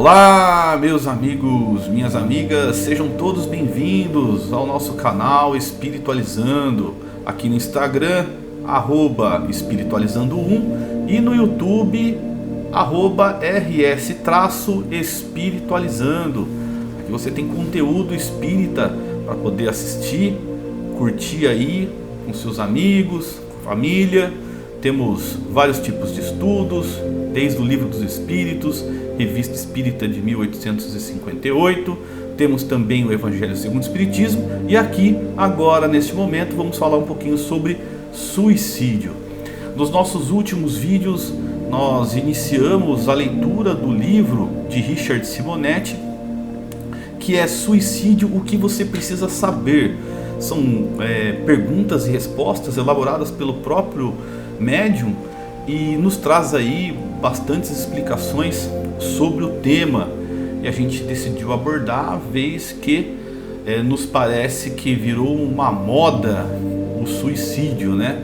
Olá, meus amigos, minhas amigas, sejam todos bem-vindos ao nosso canal Espiritualizando, aqui no Instagram, @espiritualizando1 e no YouTube, @rs-espiritualizando. Aqui você tem conteúdo espírita para poder assistir, curtir aí com seus amigos, com família. Temos vários tipos de estudos, desde o Livro dos Espíritos, Revista Espírita de 1858, temos também o Evangelho segundo o Espiritismo, e aqui, agora, neste momento, vamos falar um pouquinho sobre suicídio. Nos nossos últimos vídeos, nós iniciamos a leitura do livro de Richard Simonetti, que é Suicídio, o que você precisa saber. São perguntas e respostas elaboradas pelo próprio médium e nos traz aí bastantes explicações sobre o tema, e a gente decidiu abordar, vez que nos parece que virou uma moda o suicídio, né?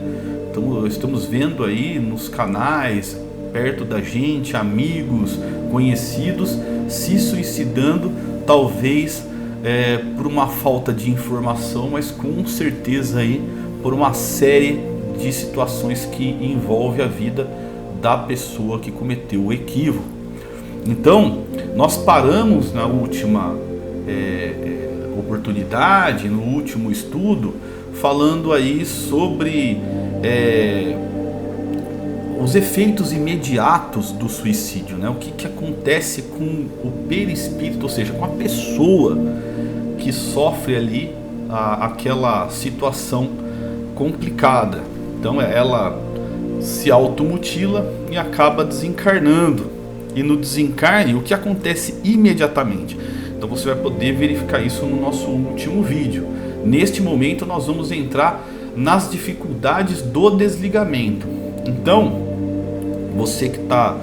Então, estamos vendo aí nos canais, perto da gente, amigos, conhecidos se suicidando, talvez por uma falta de informação, mas com certeza aí por uma série de situações que envolve a vida da pessoa que cometeu o equívoco. Então, nós paramos na última oportunidade, no último estudo, falando aí sobre os efeitos imediatos do suicídio, né? O que acontece com o perispírito, ou seja, com a pessoa que sofre ali aquela situação complicada. Então ela se automutila e acaba desencarnando. E no desencarne, o que acontece imediatamente? Então você vai poder verificar isso no nosso último vídeo. Neste momento nós vamos entrar nas dificuldades do desligamento. Então, você que está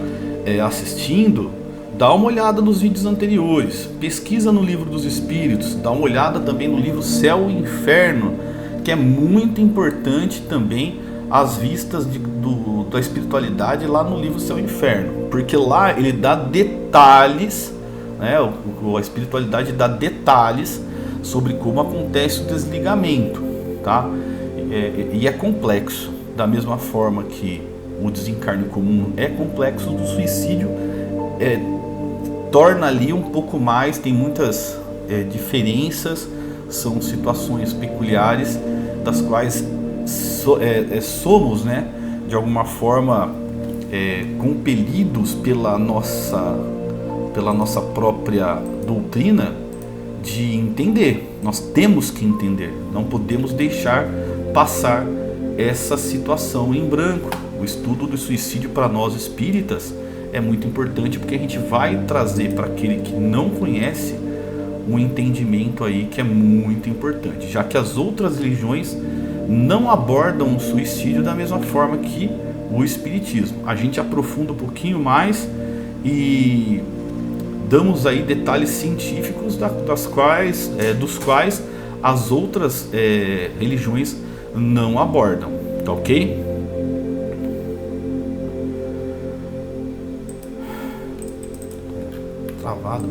assistindo, dá uma olhada nos vídeos anteriores, pesquisa no Livro dos Espíritos, dá uma olhada também no livro Céu e Inferno, que é muito importante também as vistas da espiritualidade lá no livro Céu e Inferno, porque lá ele dá detalhes, né, a espiritualidade dá detalhes sobre como acontece o desligamento, tá? E é complexo, da mesma forma que o desencarne comum é complexo, o suicídio torna ali um pouco mais, tem muitas diferenças, são situações peculiares das quais somos, né, de alguma forma compelidos pela nossa própria doutrina de entender. Nós temos que entender, não podemos deixar passar essa situação em branco. O estudo do suicídio para nós espíritas é muito importante, porque a gente vai trazer para aquele que não conhece um entendimento aí que é muito importante, já que as outras religiões não abordam o suicídio da mesma forma que o espiritismo. A gente aprofunda um pouquinho mais e damos aí detalhes científicos dos quais as outras religiões não abordam, tá ok? Travado.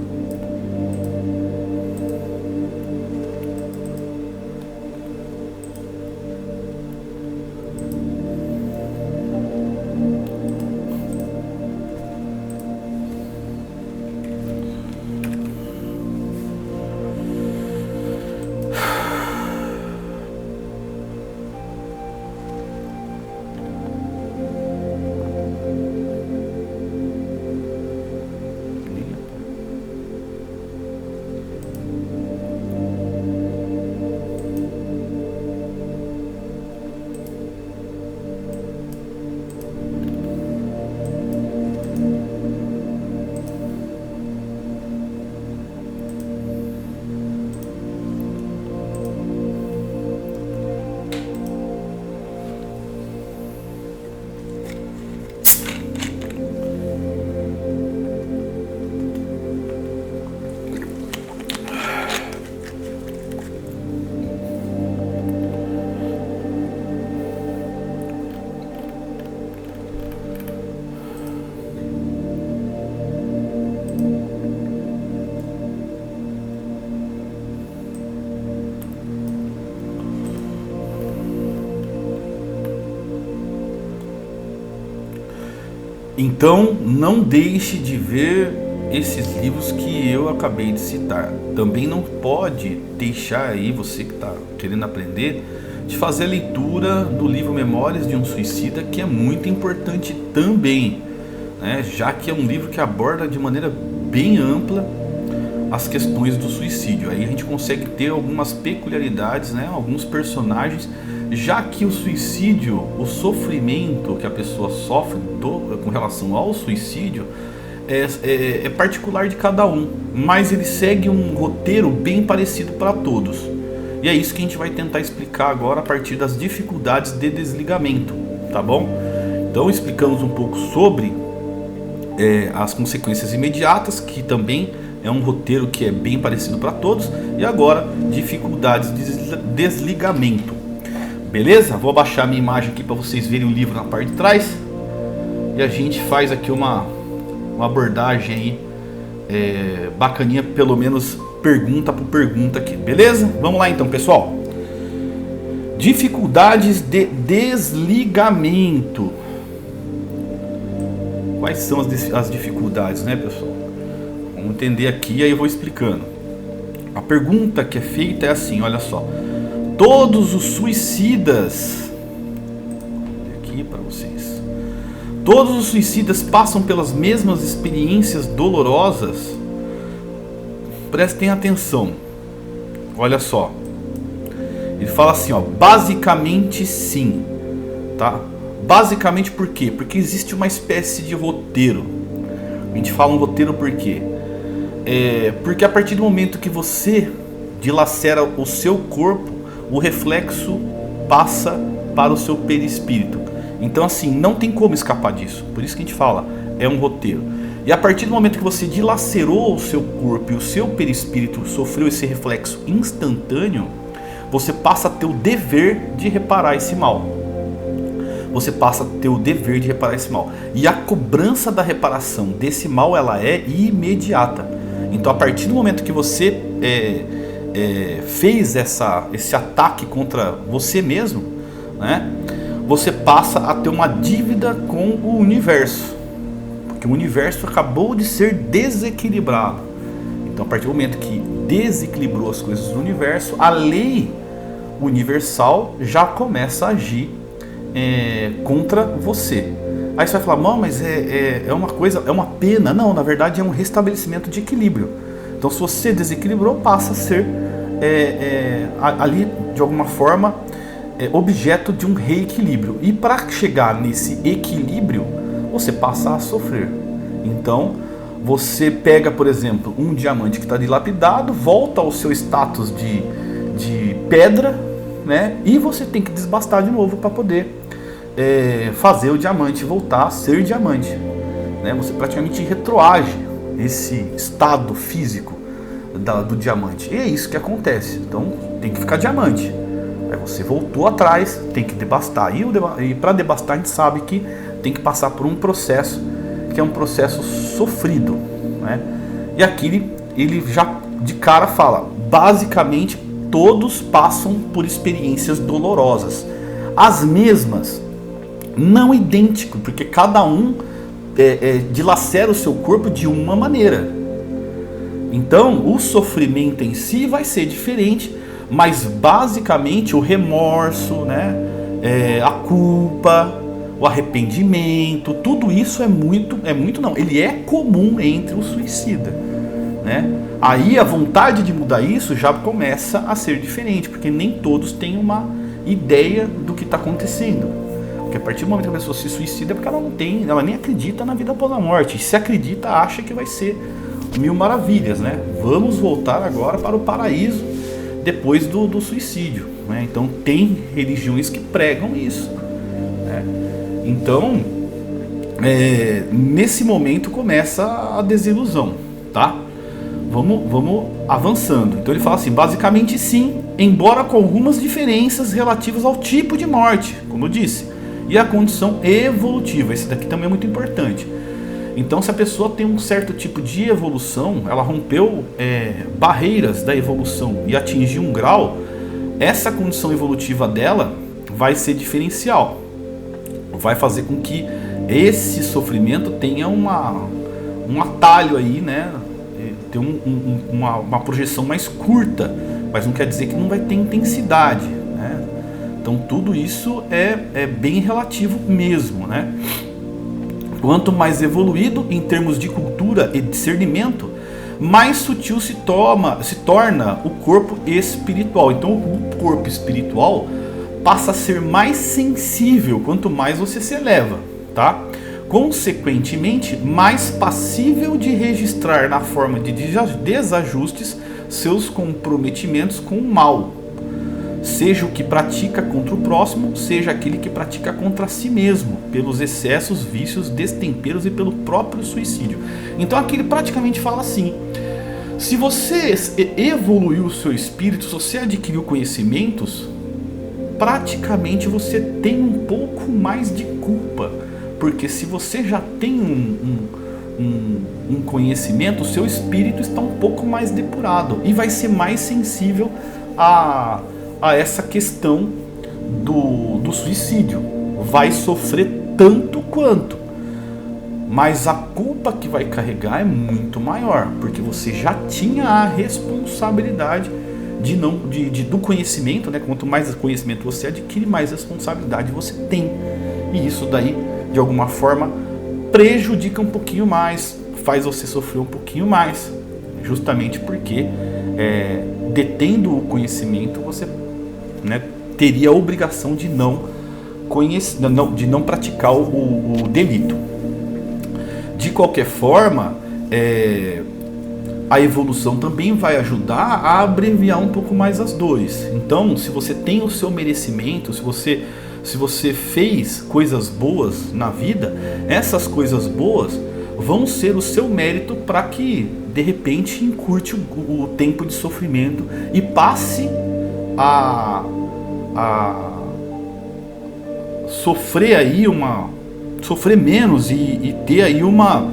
Então, não deixe de ver esses livros que eu acabei de citar. Também não pode deixar aí, você que está querendo aprender, de fazer a leitura do livro Memórias de um Suicida, que é muito importante também, né? Já que é um livro que aborda de maneira bem ampla as questões do suicídio. Aí a gente consegue ter algumas peculiaridades, né? Alguns personagens, já que o suicídio, o sofrimento que a pessoa sofre com relação ao suicídio é particular de cada um, mas ele segue um roteiro bem parecido para todos. E é isso que a gente vai tentar explicar agora a partir das dificuldades de desligamento, tá bom? Então explicamos um pouco sobre as consequências imediatas, que também é um roteiro que é bem parecido para todos, e agora dificuldades de desligamento. Beleza? Vou abaixar minha imagem aqui para vocês verem o livro na parte de trás, e a gente faz aqui uma abordagem aí bacaninha, pelo menos pergunta por pergunta aqui, beleza? Vamos lá então, pessoal. Dificuldades de desligamento. Quais são as dificuldades, né, pessoal? Vamos entender aqui e aí eu vou explicando. A pergunta que é feita é assim, olha só. Todos os suicidas, aqui para vocês. Todos os suicidas passam pelas mesmas experiências dolorosas? Prestem atenção. Olha só. Ele fala assim, ó, basicamente sim, tá? Basicamente por quê? Porque existe uma espécie de roteiro. A gente fala um roteiro por quê? Porque a partir do momento que você dilacera o seu corpo, o reflexo passa para o seu perispírito. Então assim, não tem como escapar disso. Por isso que a gente fala, é um roteiro. E a partir do momento que você dilacerou o seu corpo e o seu perispírito sofreu esse reflexo instantâneo, você passa a ter o dever de reparar esse mal. Você passa a ter o dever de reparar esse mal. E a cobrança da reparação desse mal, ela é imediata. Então a partir do momento que você fez esse ataque contra você mesmo, né, você passa a ter uma dívida com o universo. Porque o universo acabou de ser desequilibrado. Então a partir do momento que desequilibrou as coisas do universo, a lei universal já começa a agir contra você. Aí você vai falar, não, mas é uma coisa, é uma pena. Não, na verdade é um restabelecimento de equilíbrio. Então se você desequilibrou, passa a ser ali de alguma forma objeto de um reequilíbrio. E para chegar nesse equilíbrio, você passa a sofrer. Então você pega, por exemplo, um diamante que está dilapidado, volta ao seu status de pedra, né? E você tem que desbastar de novo para poder fazer o diamante voltar a ser diamante, né? Você praticamente retroage esse estado físico do diamante. E é isso que acontece. Então tem que ficar diamante. Aí você voltou atrás, tem que debastar. E para debastar a gente sabe que tem que passar por um processo que é um processo sofrido, né? E aqui ele já de cara fala, basicamente todos passam por experiências dolorosas, as mesmas, não idêntico, porque cada um dilacera o seu corpo de uma maneira. Então o sofrimento em si vai ser diferente, mas basicamente o remorso, né, a culpa, o arrependimento, tudo isso ele é comum entre o suicida, né? Aí a vontade de mudar isso já começa a ser diferente, porque nem todos têm uma ideia do que está acontecendo. Porque a partir do momento que a pessoa se suicida é porque ela nem acredita na vida após a morte. E se acredita, acha que vai ser mil maravilhas, né? Vamos voltar agora para o paraíso depois do suicídio, né? Então tem religiões que pregam isso, né? Então nesse momento começa a desilusão, tá? Vamos avançando. Então ele fala assim, basicamente sim, embora com algumas diferenças relativas ao tipo de morte, como eu disse, e a condição evolutiva. Esse daqui também é muito importante. Então se a pessoa tem um certo tipo de evolução, ela rompeu barreiras da evolução e atingiu um grau, essa condição evolutiva dela vai ser diferencial. Vai fazer com que esse sofrimento tenha um atalho aí, né? Tem uma projeção mais curta, mas não quer dizer que não vai ter intensidade, né? Então tudo isso é bem relativo mesmo, né? Quanto mais evoluído em termos de cultura e discernimento, mais sutil se torna o corpo espiritual. Então o corpo espiritual passa a ser mais sensível quanto mais você se eleva, tá? Consequentemente, mais passível de registrar na forma de desajustes seus comprometimentos com o mal, seja o que pratica contra o próximo, seja aquele que pratica contra si mesmo, pelos excessos, vícios, destemperos e pelo próprio suicídio. Então aqui ele praticamente fala assim: se você evoluiu o seu espírito, se você adquiriu conhecimentos, praticamente você tem um pouco mais de culpa, porque se você já tem um conhecimento, o seu espírito está um pouco mais depurado e vai ser mais sensível a essa questão do suicídio. Vai sofrer tanto quanto, mas a culpa que vai carregar é muito maior, porque você já tinha a responsabilidade do conhecimento, né? Quanto mais conhecimento você adquire, mais responsabilidade você tem. E isso daí, de alguma forma, prejudica um pouquinho mais, faz você sofrer um pouquinho mais, justamente porque detendo o conhecimento, você, né, teria a obrigação de não praticar o delito. De qualquer forma, a evolução também vai ajudar a abreviar um pouco mais as dores. Então, se você tem o seu merecimento, se você fez coisas boas na vida, essas coisas boas vão ser o seu mérito para que, de repente, encurte o tempo de sofrimento e passe a sofrer aí sofrer menos e ter aí uma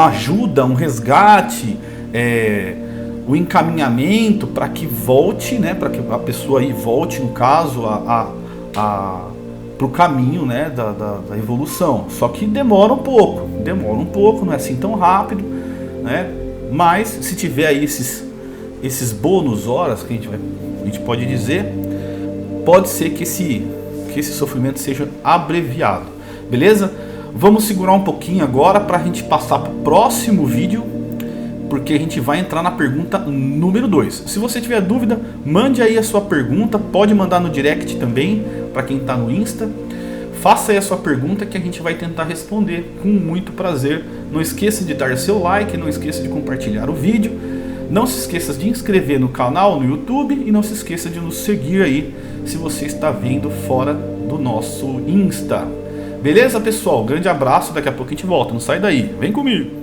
ajuda, um resgate, o encaminhamento para que volte, né, para que a pessoa aí volte, no caso, para o caminho, né, da evolução. Só que demora um pouco, não é assim tão rápido, né? Mas se tiver aí esses bônus horas que a gente pode dizer, pode ser que esse sofrimento seja abreviado, beleza? Vamos segurar um pouquinho agora para a gente passar para o próximo vídeo, porque a gente vai entrar na pergunta número 2. Se você tiver dúvida, mande aí a sua pergunta, pode mandar no direct também, para quem está no Insta. Faça aí a sua pergunta que a gente vai tentar responder com muito prazer. Não esqueça de dar seu like, não esqueça de compartilhar o vídeo, não se esqueça de inscrever no canal no YouTube e não se esqueça de nos seguir aí se você está vendo fora do nosso Insta. Beleza, pessoal? Grande abraço, daqui a pouco a gente volta, não sai daí, vem comigo!